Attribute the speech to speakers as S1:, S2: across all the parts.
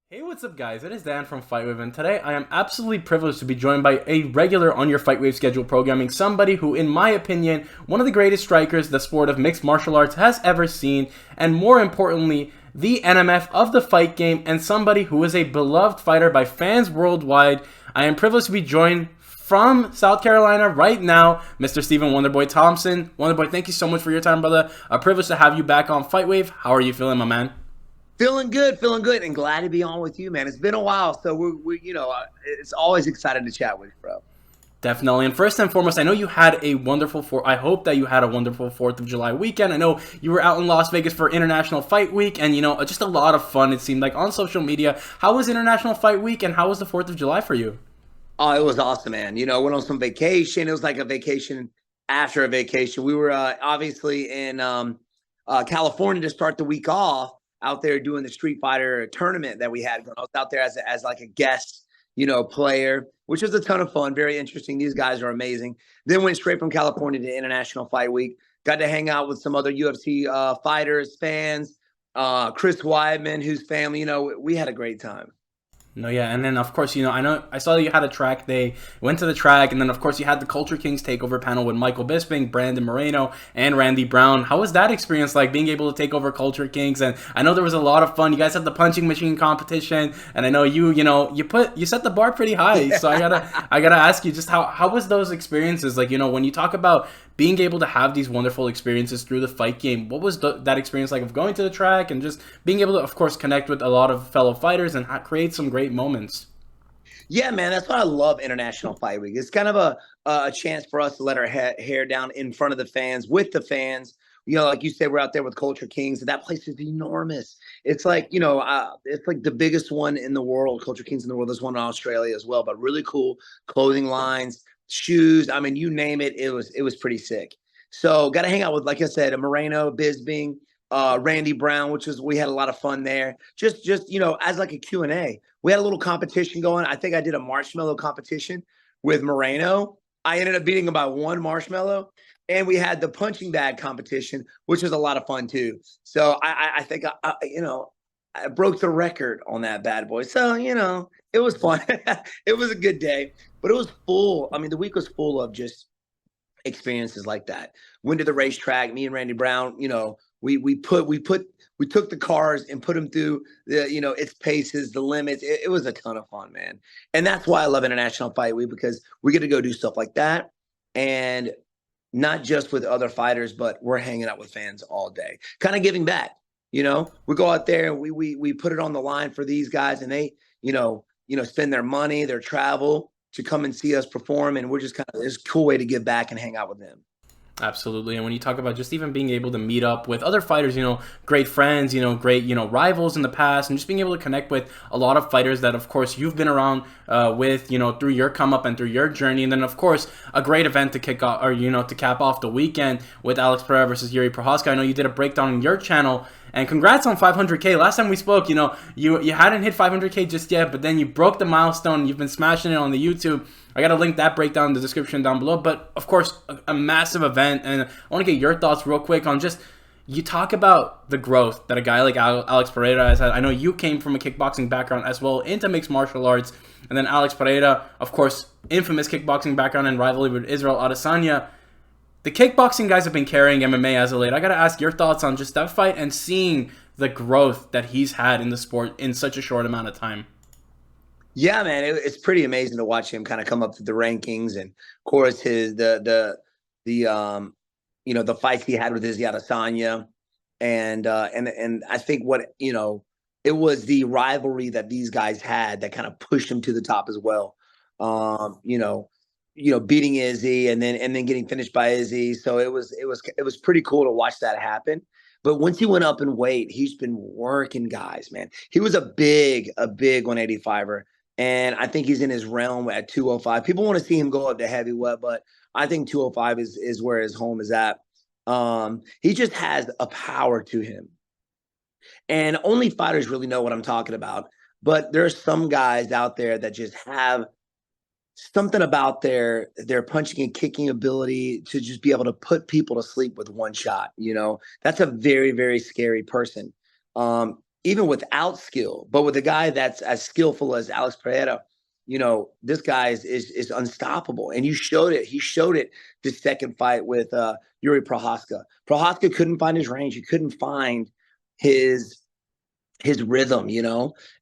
S1: Hey, what's up, guys? It is Dan from FightWave, and today I am absolutely privileged to be joined by a regular on your FightWave schedule programming, somebody who, in my opinion, one of the greatest strikers the sport of mixed martial arts has ever seen, and more importantly, the NMF of the fight game, and somebody who is a beloved fighter by fans worldwide. I am privileged to be joined from South Carolina right now, Mr. Stephen Wonderboy Thompson. Wonderboy, thank you so much for your time, brother. A privilege to have you back on FightWave. How are you feeling, my man?
S2: Feeling good, and glad to be on with you, man. It's been a while, so it's always excited to chat with you, bro.
S1: Definitely. And first and foremost, I know you had a wonderful I hope that you had a wonderful 4th of July weekend. I know you were out in Las Vegas for International Fight Week and, just a lot of fun, it seemed like, on social media. How was International Fight Week and how was the 4th of July for you?
S2: Oh, it was awesome, man. Went on some vacation. It was like a vacation after a vacation. We were obviously in California to start the week off, out there doing the Street Fighter tournament that we had. I was out there as like a guest, player, which was a ton of fun. Very interesting. These guys are amazing. Then went straight from California to International Fight Week. Got to hang out with some other UFC fighters, fans, Chris Weidman, whose family. We had a great time.
S1: No, yeah, and then of course, I know I saw that you had a track day, went to the track, and then of course you had the Culture Kings takeover panel with Michael Bisping, Brandon Moreno, and Randy Brown. How was that experience like being able to take over Culture Kings? And I know there was a lot of fun. You guys had the punching machine competition, and I know you set the bar pretty high. So I gotta ask you, just how was those experiences? Like, when you talk about being able to have these wonderful experiences through the fight game, what was that experience like of going to the track and just being able to, of course, connect with a lot of fellow fighters and create some great moments?
S2: Yeah, man, that's why I love International Fight Week. It's kind of a chance for us to let our hair down in front of the fans, with the fans. Like you said, we're out there with Culture Kings, and that place is enormous. It's like it's like the biggest one in the world. Culture Kings in the world. There's one in Australia as well, but really cool clothing lines, shoes. I mean, you name it. It was pretty sick. So got to hang out with, like I said, a Moreno, Bisbing, Randy Brown, which was, we had a lot of fun there. Just as like a Q&A. We had a little competition going. I think I did a marshmallow competition with Moreno. I ended up beating him by one marshmallow. And we had the punching bag competition, which was a lot of fun too. So I think I broke the record on that bad boy. So it was fun. It was a good day, but it was full. I mean, the week was full of just experiences like that. Went to the racetrack. Me and Randy Brown, we took the cars and put them through the its paces, the limits. It was a ton of fun, man. And that's why I love International Fight Week, because we get to go do stuff like that, and not just with other fighters, but we're hanging out with fans all day, kind of giving back. We go out there and we put it on the line for these guys, and they spend their money, their travel to come and see us perform, and we're just kind of, it's a cool way to give back and hang out with them.
S1: Absolutely. And when you talk about just even being able to meet up with other fighters, great friends, great, rivals in the past, and just being able to connect with a lot of fighters that, of course, you've been around with, through your come up and through your journey. And then, of course, a great event to kick off or, to cap off the weekend with Alex Pereira versus Yuri Prohaska. I know you did a breakdown on your channel. And congrats on 500K. Last time we spoke, you hadn't hit 500K just yet, but then you broke the milestone. You've been smashing it on the YouTube. I got to link that breakdown in the description down below. But, of course, a massive event. And I want to get your thoughts real quick on just, you talk about the growth that a guy like Alex Pereira has had. I know you came from a kickboxing background as well into mixed martial arts. And then Alex Pereira, of course, infamous kickboxing background and rivalry with Israel Adesanya. The kickboxing guys have been carrying MMA as of late. I got to ask your thoughts on just that fight and seeing the growth that he's had in the sport in such a short amount of time.
S2: Yeah, man, it's pretty amazing to watch him kind of come up through the rankings, and of course his the the fights he had with Izzy Adesanya, and I think it was the rivalry that these guys had that kind of pushed him to the top as well. Um, you know, beating Izzy, and then getting finished by Izzy. So it was pretty cool to watch that happen. But once he went up in weight, he's been working guys, man. He was a big 185er. And I think he's in his realm at 205. People want to see him go up to heavyweight, but I think 205 is where his home is at. He just has a power to him. And only fighters really know what I'm talking about. But there's some guys out there that just have something about their punching and kicking ability to just be able to put people to sleep with one shot. That's a very, very scary person. even without skill, but with a guy that's as skillful as Alex Pereira, this guy is unstoppable. And you showed it. He showed it this second fight with Yuri Prohaska. Prohaska couldn't find his range. He couldn't find his rhythm,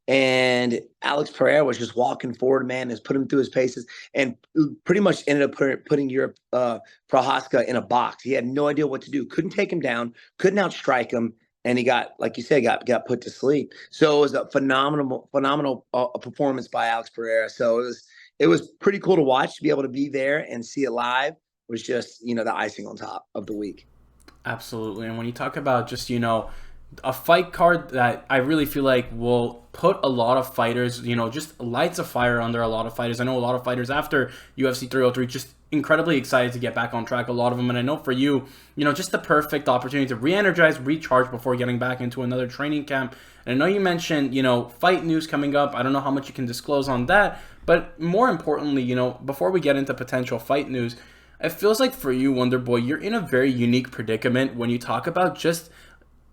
S2: and Alex Pereira was just walking forward, man, has put him through his paces and pretty much ended up putting Europe Prohaska in a box. He had no idea what to do, couldn't take him down, couldn't outstrike him, and he got, like you said, got put to sleep. So it was a phenomenal performance by Alex Pereira. So it was pretty cool to watch, to be able to be there and see it live was just, the icing on top of the week.
S1: Absolutely. And when you talk about just, a fight card that I really feel like will put a lot of fighters, just lights a fire under a lot of fighters. I know a lot of fighters after UFC 303 just incredibly excited to get back on track, a lot of them. And I know for you, just the perfect opportunity to re-energize, recharge before getting back into another training camp. And I know you mentioned, fight news coming up. I don't know how much you can disclose on that. But more importantly, before we get into potential fight news, it feels like for you, Wonderboy, you're in a very unique predicament when you talk about just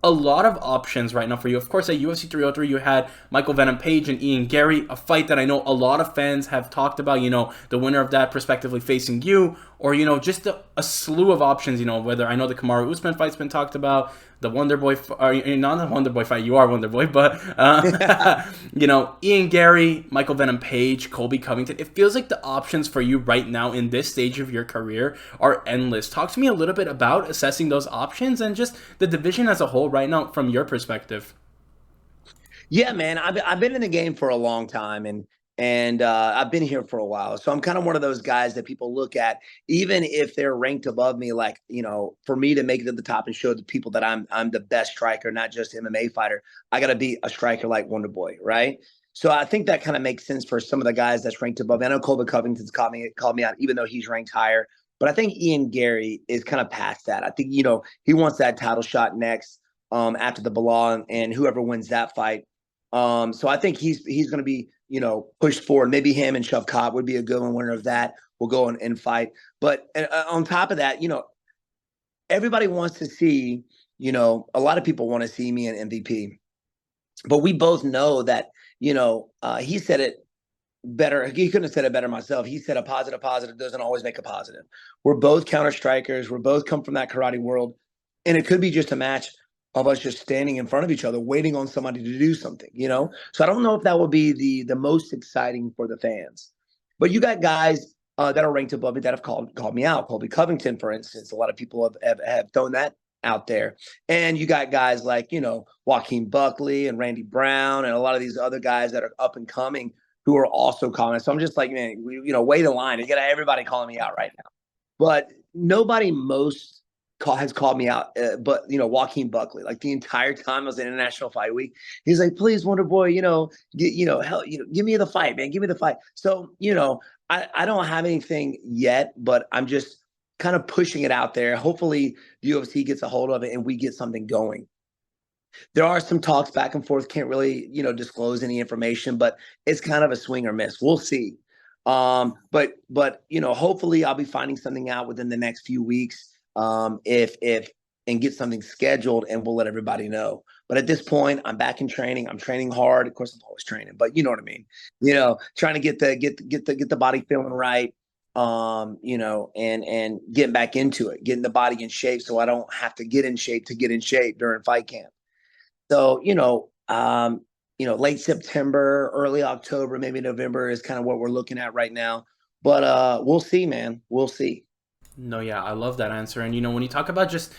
S1: a lot of options right now for you. Of course, at UFC 303, you had Michael Venom Page and Ian Gary, a fight that I know a lot of fans have talked about, the winner of that prospectively facing you, or, just a slew of options, whether I know the Kamaru Usman fight's been talked about, the Wonderboy, or not the Wonderboy fight, you are Wonderboy, but, Ian Gary, Michael Venom Page, Colby Covington. It feels like the options for you right now in this stage of your career are endless. Talk to me a little bit about assessing those options and just the division as a whole right now from your perspective.
S2: Yeah, man, I've been in the game for a long time, and I've been here for a while. So I'm kind of one of those guys that people look at, even if they're ranked above me. Like, for me to make it to the top and show the people that I'm the best striker, not just MMA fighter, I got to be a striker like Wonderboy, right? So I think that kind of makes sense for some of the guys that's ranked above me. I know Colby Covington's called me out, even though he's ranked higher. But I think Ian Gary is kind of past that. I think, he wants that title shot next after the Bilal and whoever wins that fight. So I think he's going to be, pushed forward. Maybe him and Shavkat would be a good one. Winner of that will go and fight. But on top of that, everybody wants to see, a lot of people want to see me in MVP. But we both know that, he said it better. He couldn't have said it better myself. He said a positive doesn't always make a positive. We're both counter strikers. We're both come from that karate world. And it could be just a match of us just standing in front of each other, waiting on somebody to do something, So I don't know if that will be the most exciting for the fans. But you got guys that are ranked above me that have called me out. Colby Covington, for instance, a lot of people have thrown that out there. And you got guys like, Joaquin Buckley and Randy Brown and a lot of these other guys that are up and coming who are also calling. So I'm just like, man, wait in line. You got everybody calling me out right now. But nobody has called me out, but Joaquin Buckley, like the entire time I was in International Fight Week, he's like, please, Wonderboy, give me the fight, man, give me the fight. So I don't have anything yet, but I'm just kind of pushing it out there. Hopefully, the UFC gets a hold of it and we get something going. There are some talks back and forth. Can't really disclose any information, but it's kind of a swing or miss. We'll see. But hopefully I'll be finding something out within the next few weeks. If and get something scheduled, and we'll let everybody know. But at this point, I'm back in training. I'm training hard. Of course, I'm always training, but you know what I mean. Trying to get the body feeling right. And getting back into it, getting the body in shape, so I don't have to get in shape during fight camp. So late September, early October, maybe November is kind of what we're looking at right now. But we'll see, man. We'll see.
S1: No, yeah, I love that answer. And, when you talk about just,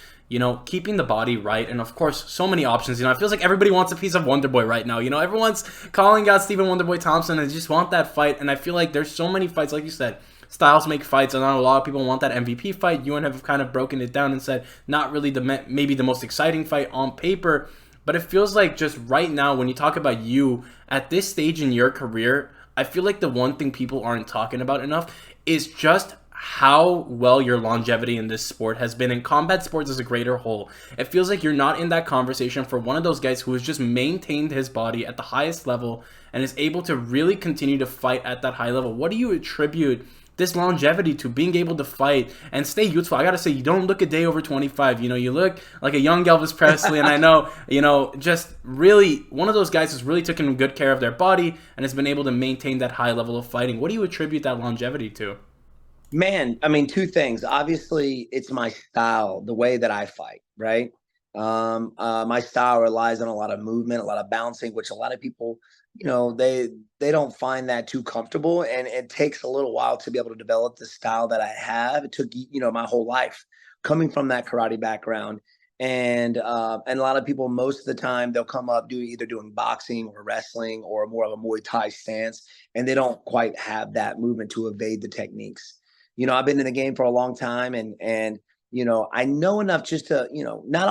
S1: keeping the body right, and of course, so many options, it feels like everybody wants a piece of Wonderboy right now. Everyone's calling out Stephen Wonderboy Thompson and they just want that fight. And I feel like there's so many fights, like you said, styles make fights, and not a lot of people want that MVP fight. You and have kind of broken it down and said not really maybe the most exciting fight on paper. But it feels like just right now, when you talk about you at this stage in your career, I feel like the one thing people aren't talking about enough is just how well your longevity in this sport has been, in combat sports as a greater whole. It feels like you're not in that conversation for one of those guys who has just maintained his body at the highest level and is able to really continue to fight at that high level. What do you attribute this longevity to being able to fight and stay youthful. I gotta say, you don't look a day over 25. You know, you look like a young Elvis Presley, and I know, you know, just really one of those guys who's really taken good care of their body and has been able to maintain that high level of fighting. What do you attribute that longevity to?
S2: Man, I mean, two things. Obviously, it's my style, the way that I fight, right? My style relies on a lot of movement, a lot of bouncing, which a lot of people, you know, they don't find that too comfortable, and it takes a little while to be able to develop the style that I have. It took, you know, my whole life coming from that karate background, and a lot of people, most of the time, they'll come up either doing boxing or wrestling or more of a Muay Thai stance, and they don't quite have that movement to evade the techniques. You know, I've been in the game for a long time, and you know, I know enough just to, you know, not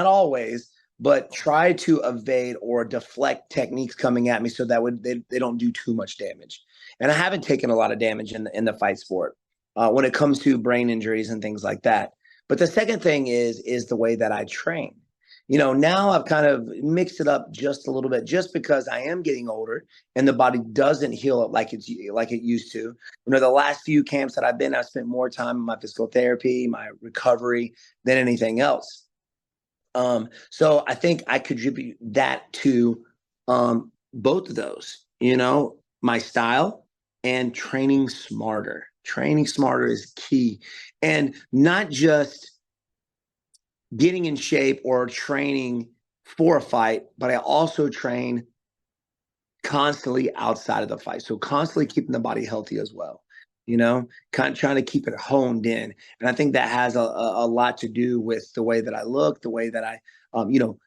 S2: always, but try to evade or deflect techniques coming at me so that they don't do too much damage. And I haven't taken a lot of damage in the fight sport when it comes to brain injuries and things like that. But the second thing is the way that I train. You know, now I've kind of mixed it up just a little bit, just because I am getting older and the body doesn't heal up like it used to. You know, the last few camps that I've been, I've spent more time in my physical therapy, my recovery than anything else. So I think I contribute that to both of those. You know, my style and training smarter. Training smarter is key, and not just getting in shape or training for a fight, but I also train constantly outside of the fight. So constantly keeping the body healthy as well, you know, kind of trying to keep it honed in. And I think that has a lot to do with the way that I look, the way that I, you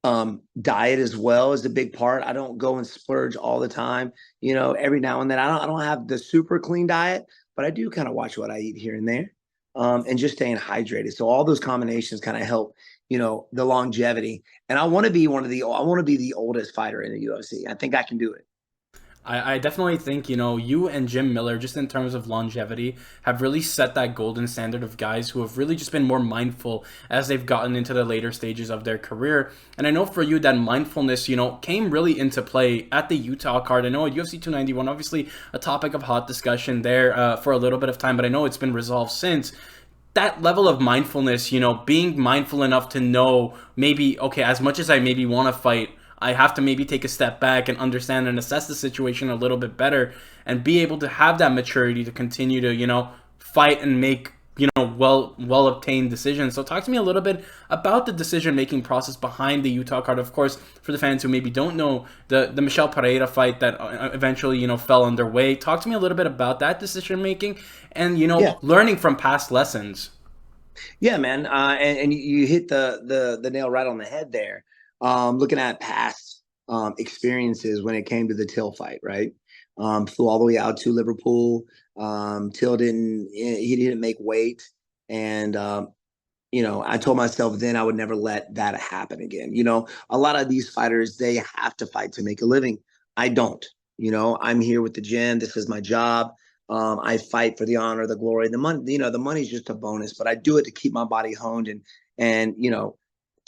S2: know, diet as well is a big part. I don't go and splurge all the time. You know, every now and then I don't have the super clean diet, but I do kind of watch what I eat here and there. And just staying hydrated. So all those combinations kind of help, you know, the longevity. And I want to be I want to be the oldest fighter in the UFC. I think I can do it.
S1: I definitely think, you know, you and Jim Miller, just in terms of longevity, have really set that golden standard of guys who have really just been more mindful as they've gotten into the later stages of their career. And I know for you that mindfulness, you know, came really into play at the Utah card. I know at UFC 291, obviously a topic of hot discussion there for a little bit of time, but I know it's been resolved since. That level of mindfulness, you know, being mindful enough to know maybe, okay, as much as I maybe want to fight, I have to maybe take a step back and understand and assess the situation a little bit better and be able to have that maturity to continue to, you know, fight and make, you know, well obtained decisions. So talk to me a little bit about the decision making process behind the Utah card. Of course, for the fans who maybe don't know, the Michel Pereira fight that eventually, you know, fell underway. Talk to me a little bit about that decision making and, you
S2: Yeah.
S1: know, learning from past lessons.
S2: Yeah, man. And you hit the nail right on the head there. Looking at past experiences when it came to the Till fight, right? Flew all the way out to Liverpool. Till didn't make weight, and you know, I told myself then I would never let that happen again. You know, a lot of these fighters, they have to fight to make a living. I don't. You know, I'm here with the gym. This is my job. I fight for the honor, the glory, the money. You know, the money's just a bonus, but I do it to keep my body honed and you know,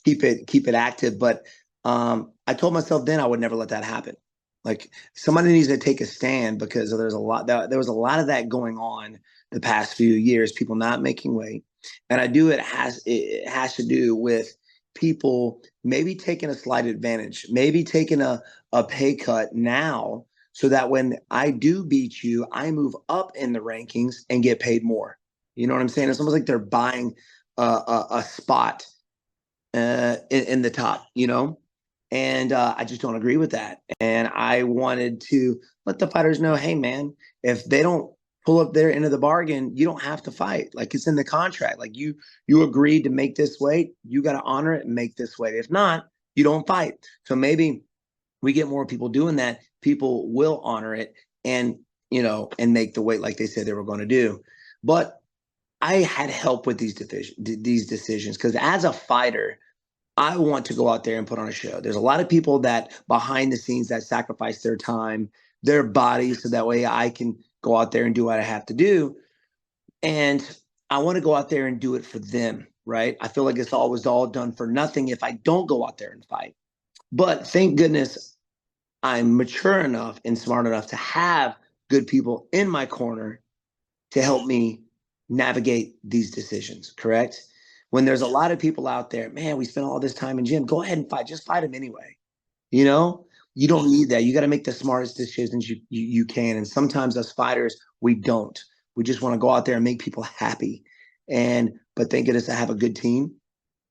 S2: keep it active. But I told myself then I would never let that happen. Like somebody needs to take a stand because there was a lot of that going on the past few years. People not making weight, and I do it has to do with people maybe taking a slight advantage, maybe taking a pay cut now, so that when I do beat you, I move up in the rankings and get paid more. You know what I'm saying? It's almost like they're buying a spot in the top, you know? And I just don't agree with that. And I wanted to let the fighters know, hey, man, if they don't pull up their end of the bargain, you don't have to fight. Like it's in the contract. Like you agreed to make this weight, you got to honor it and make this weight. If not, you don't fight. So maybe we get more people doing that. People will honor it and, you know, and make the weight like they said they were going to do. But I had help with these decisions because as a fighter, I want to go out there and put on a show. There's a lot of people that behind the scenes that sacrifice their time, their bodies, so that way I can go out there and do what I have to do. And I want to go out there and do it for them, right? I feel like it's always all done for nothing if I don't go out there and fight. But thank goodness I'm mature enough and smart enough to have good people in my corner to help me navigate these decisions, correct? When there's a lot of people out there, man, we spend all this time in gym, go ahead and fight, just fight them anyway. You know, you don't need that. You got to make the smartest decisions you can. And sometimes us fighters, we don't. We just want to go out there and make people happy. But thank goodness I have a good team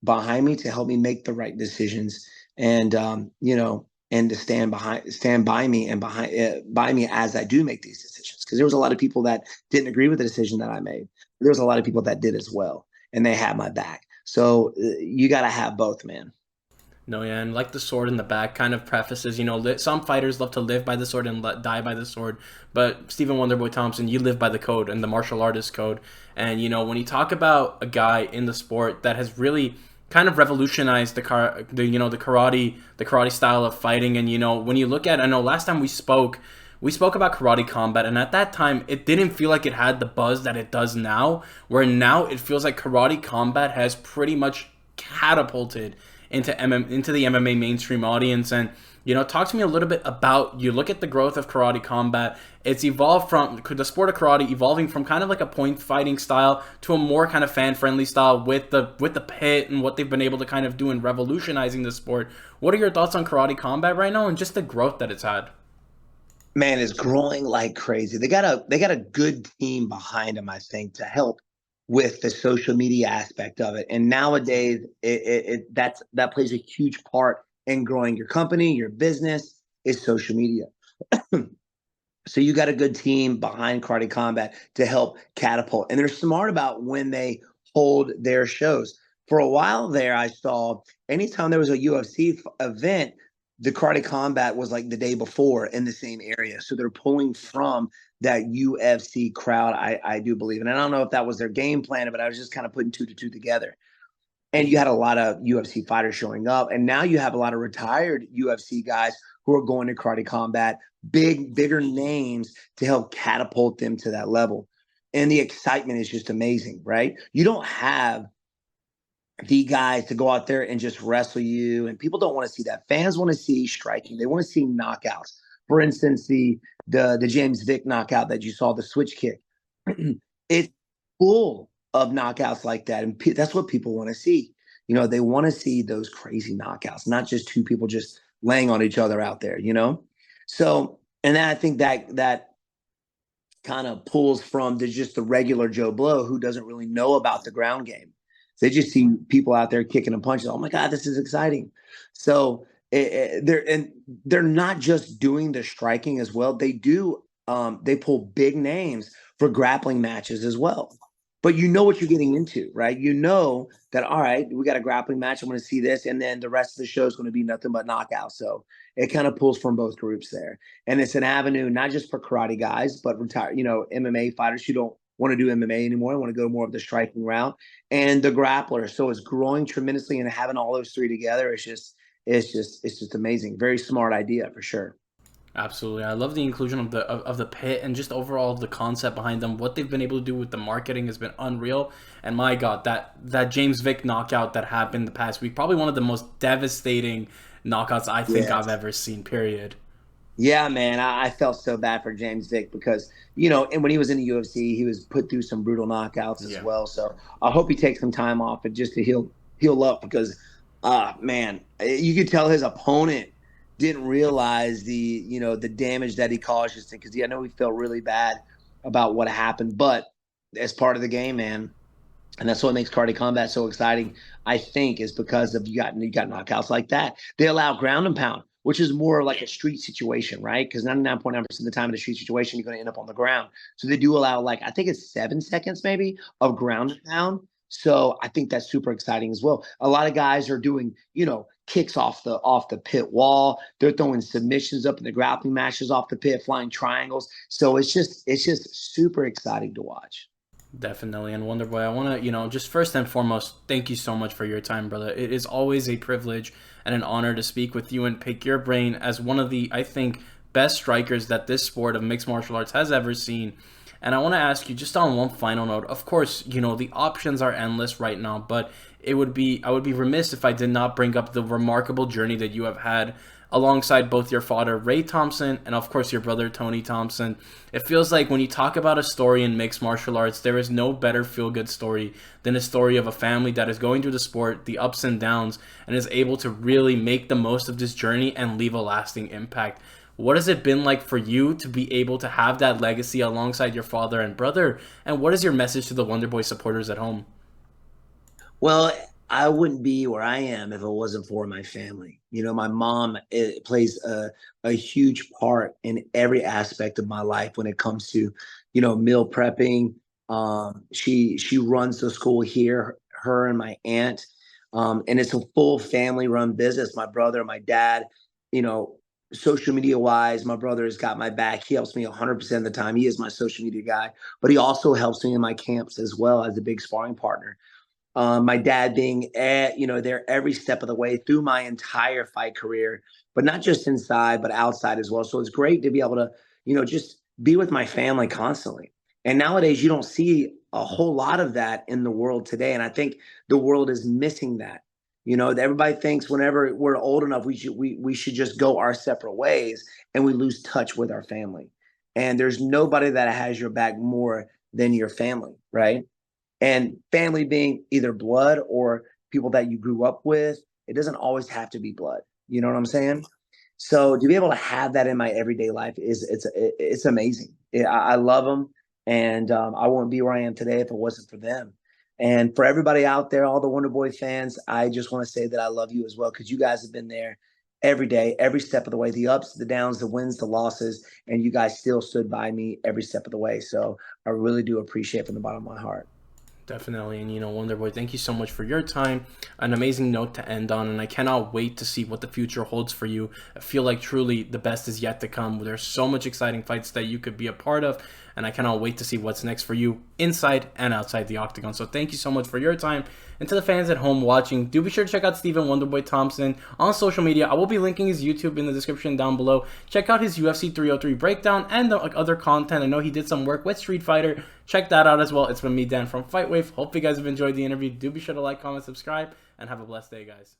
S2: behind me to help me make the right decisions, and and to stand by me and by me as I do make these decisions. Because there was a lot of people that didn't agree with the decision that I made. There was a lot of people that did as well, and they had my back. So you got to have both, man.
S1: No, yeah, and like the sword in the back kind of prefaces, some fighters love to live by the sword and die by the sword, but Stephen Wonderboy Thompson, you live by the code and the martial artist code. And, when you talk about a guy in the sport that has really kind of revolutionized the karate style of fighting. And, when you look at, I know last time we spoke about karate combat, and at that time, it didn't feel like it had the buzz that it does now, where now it feels like karate combat has pretty much catapulted into the MMA mainstream audience. And talk to me a little bit about, you look at the growth of karate combat. It's evolved from the sport of karate evolving from kind of like a point fighting style to a more kind of fan friendly style with the pit and what they've been able to kind of do in revolutionizing the sport. What are your thoughts on karate combat right now and just the growth that it's had?
S2: Man, it's growing like crazy. They got a good team behind them, I think, to help with the social media aspect of it. And nowadays, that plays a huge part in growing your company, your business, is social media. So you got a good team behind Karate Combat to help catapult. And they're smart about when they hold their shows. For a while there, I saw anytime there was a UFC event, the Karate Combat was like the day before in the same area. So they're pulling from that UFC crowd, I do believe. And I don't know if that was their game plan, but I was just kind of putting two to two together. And you had a lot of UFC fighters showing up. And now you have a lot of retired UFC guys who are going to Karate Combat, bigger names to help catapult them to that level. And the excitement is just amazing, right? You don't have the guys to go out there and just wrestle you. And people don't want to see that. Fans want to see striking. They want to see knockouts. For instance, the James Vick knockout that you saw, the switch kick, it's full of knockouts like that. And that's what people want to see. They want to see those crazy knockouts, not just two people just laying on each other out there, So, and then I think that kind of pulls from just the regular Joe Blow who doesn't really know about the ground game. They just see people out there kicking and punching. Oh my God, this is exciting. So they're not just doing the striking as well. They do. They pull big names for grappling matches as well. But you know what you're getting into, right? You know that, all right, we got a grappling match. I'm going to see this. And then the rest of the show is going to be nothing but knockouts. So it kind of pulls from both groups there. And it's an avenue, not just for karate guys, but retired, MMA fighters who don't want to do MMA anymore. I want to go more of the striking route and the grappler. So it's growing tremendously, and having all those three together, it's just amazing. Very smart idea for sure.
S1: Absolutely, I love the inclusion of the pit and just overall the concept behind them. What they've been able to do with the marketing has been unreal. And my God, that James Vick knockout that happened the past week, probably one of the most devastating knockouts I think I've ever seen. Period.
S2: Yeah, man, I felt so bad for James Vick because, and when he was in the UFC, he was put through some brutal knockouts as well. So I hope he takes some time off and just to heal up because, man, you could tell his opponent didn't realize the damage that he caused, just because I know he felt really bad about what happened, but as part of the game, man. And that's what makes Karate Combat so exciting, I think, is because of you got knockouts like that. They allow ground and pound, which is more like a street situation, right? Because 99.9% of the time in a street situation, you're going to end up on the ground. So they do allow, like, I think it's 7 seconds maybe of ground and pound. So I think that's super exciting as well. A lot of guys are doing, kicks off the pit wall. They're throwing submissions up in the grappling matches off the pit, flying triangles. So it's just super exciting to watch.
S1: Definitely. And Wonderboy, I want to, just first and foremost, thank you so much for your time, brother. It is always a privilege and an honor to speak with you and pick your brain as one of the, I think, best strikers that this sport of mixed martial arts has ever seen. And I want to ask you just on one final note. Of course, the options are endless right now, but I would be remiss if I did not bring up the remarkable journey that you have had alongside both your father, Ray Thompson, and of course your brother, Tony Thompson. It feels like when you talk about a story in mixed martial arts, there is no better feel-good story than a story of a family that is going through the sport, the ups and downs, and is able to really make the most of this journey and leave a lasting impact. What has it been like for you to be able to have that legacy alongside your father and brother? And what is your message to the Wonderboy supporters at home?
S2: Well, I wouldn't be where I am if it wasn't for my family. You know, my mom plays a huge part in every aspect of my life when it comes to, you know, meal prepping. She runs the school here, her and my aunt, and it's a full family run business. My brother, my dad, you know, social media wise, my brother has got my back. He helps me 100% of the time. He is my social media guy, but he also helps me in my camps as well as a big sparring partner. My dad being you know, there every step of the way through my entire fight career, but not just inside, but outside as well. So it's great to be able to, you know, just be with my family constantly. And nowadays, you don't see a whole lot of that in the world today. And I think the world is missing that. You know, everybody thinks whenever we're old enough, we should just go our separate ways, and we lose touch with our family. And there's nobody that has your back more than your family, right? And family being either blood or people that you grew up with, it doesn't always have to be blood. You know what I'm saying? So to be able to have that in my everyday life it's amazing. I love them, and I wouldn't be where I am today if it wasn't for them. And for everybody out there, all the Wonder Boy fans, I just want to say that I love you as well, because you guys have been there every day, every step of the way, the ups, the downs, the wins, the losses, and you guys still stood by me every step of the way. So I really do appreciate it from the bottom of my heart.
S1: Definitely. And, you know, Wonderboy, thank you so much for your time. An amazing note to end on. And I cannot wait to see what the future holds for you. I feel like truly the best is yet to come. There's so much exciting fights that you could be a part of. And I cannot wait to see what's next for you inside and outside the octagon. So thank you so much for your time. And to the fans at home watching, do be sure to check out Stephen Wonderboy Thompson on social media. I will be linking his YouTube in the description down below. Check out his UFC 303 breakdown and the other content. I know he did some work with Street Fighter. Check that out as well. It's been me, Dan, from FightWave. Hope you guys have enjoyed the interview. Do be sure to like, comment, subscribe, and have a blessed day, guys.